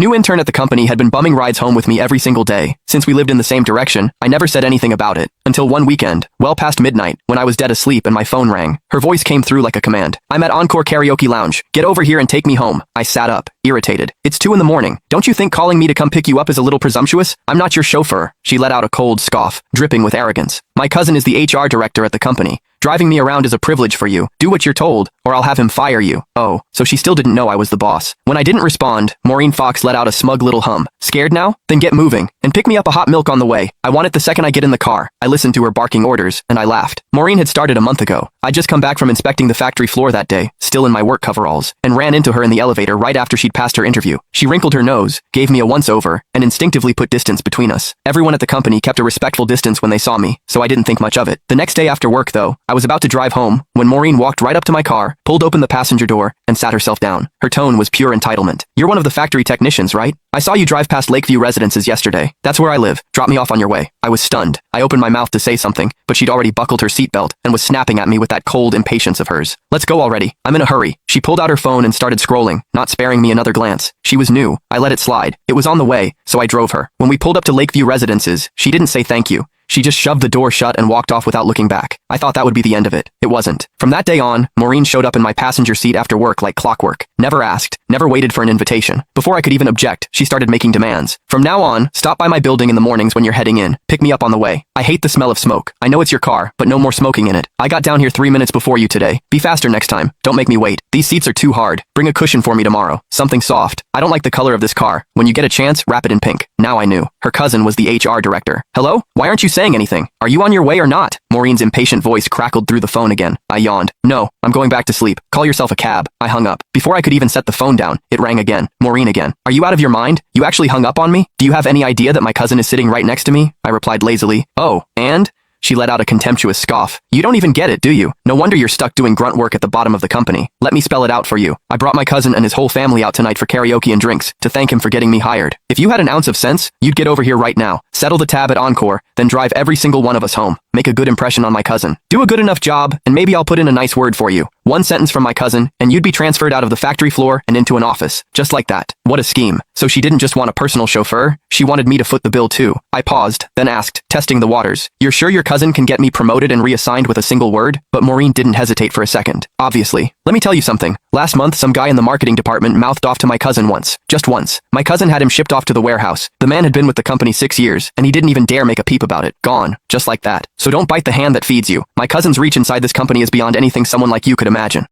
New intern at the company had been bumming rides home with me every single day. Since we lived in the same direction, I never said anything about it. Until one weekend, well past midnight, when I was dead asleep and my phone rang. Her voice came through like a command. "I'm at Encore Karaoke Lounge. Get over here and take me home." I sat up, irritated. "It's 2 in the morning. Don't you think calling me to come pick you up is a little presumptuous? I'm not your chauffeur." She let out a cold scoff, dripping with arrogance. "My cousin is the HR director at the company. Driving me around is a privilege for you. Do what you're told, or I'll have him fire you." Oh, so she still didn't know I was the boss. When I didn't respond, Maureen Fox let out a smug little hum. "Scared now? Then get moving, and pick me up a hot milk on the way. I want it the second I get in the car." I listened to her barking orders, and I laughed. Maureen had started a month ago. I'd just come back from inspecting the factory floor that day, still in my work coveralls, and ran into her in the elevator right after she'd passed her interview. She wrinkled her nose, gave me a once-over, and instinctively put distance between us. Everyone at the company kept a respectful distance when they saw me, so I didn't think much of it. The next day after work, though, I was about to drive home when Maureen walked right up to my car, pulled open the passenger door, and sat herself down. Her tone was pure entitlement. "You're one of the factory technicians, right? I saw you drive past Lakeview Residences yesterday. That's where I live. Drop me off on your way." I was stunned. I opened my mouth to say something, but she'd already buckled her seatbelt and was snapping at me with that cold impatience of hers. "Let's go already. I'm in a hurry." She pulled out her phone and started scrolling, not sparing me another glance. She was new. I let it slide. It was on the way, so I drove her. When we pulled up to Lakeview Residences, she didn't say thank you. She just shoved the door shut and walked off without looking back. I thought that would be the end of it. It wasn't. From that day on, Maureen showed up in my passenger seat after work like clockwork. Never asked, never waited for an invitation. Before I could even object, she started making demands. "From now on, stop by my building in the mornings when you're heading in. Pick me up on the way. I hate the smell of smoke. I know it's your car, but no more smoking in it. I got down here 3 minutes before you today. Be faster next time. Don't make me wait. These seats are too hard. Bring a cushion for me tomorrow. Something soft. I don't like the color of this car. When you get a chance, wrap it in pink." Now I knew. Her cousin was the HR director. "Hello? Why aren't you saying anything? Are you on your way or not?" Maureen's impatient voice crackled through the phone again. I yawned. "No, I'm going back to sleep. Call yourself a cab." I hung up. Before I could even set the phone down, it rang again. Maureen again. "Are you out of your mind? You actually hung up on me? Do you have any idea that my cousin is sitting right next to me?" I replied lazily. "Oh, and?" She let out a contemptuous scoff. "You don't even get it, do you? No wonder you're stuck doing grunt work at the bottom of the company. Let me spell it out for you. I brought my cousin and his whole family out tonight for karaoke and drinks, to thank him for getting me hired. If you had an ounce of sense, you'd get over here right now, settle the tab at Encore, then drive every single one of us home. Make a good impression on my cousin. Do a good enough job, and maybe I'll put in a nice word for you. One sentence from my cousin, and you'd be transferred out of the factory floor and into an office. Just like that." What a scheme. So she didn't just want a personal chauffeur, she wanted me to foot the bill too. I paused, then asked, testing the waters, "You're sure your cousin can get me promoted and reassigned with a single word?" But Maureen didn't hesitate for a second. "Obviously. Let me tell you something. Last month, some guy in the marketing department mouthed off to my cousin once. Just once. My cousin had him shipped off to the warehouse. The man had been with the company 6 years, and he didn't even dare make a peep about it. Gone. Just like that. So don't bite the hand that feeds you. My cousin's reach inside this company is beyond anything someone like you could imagine."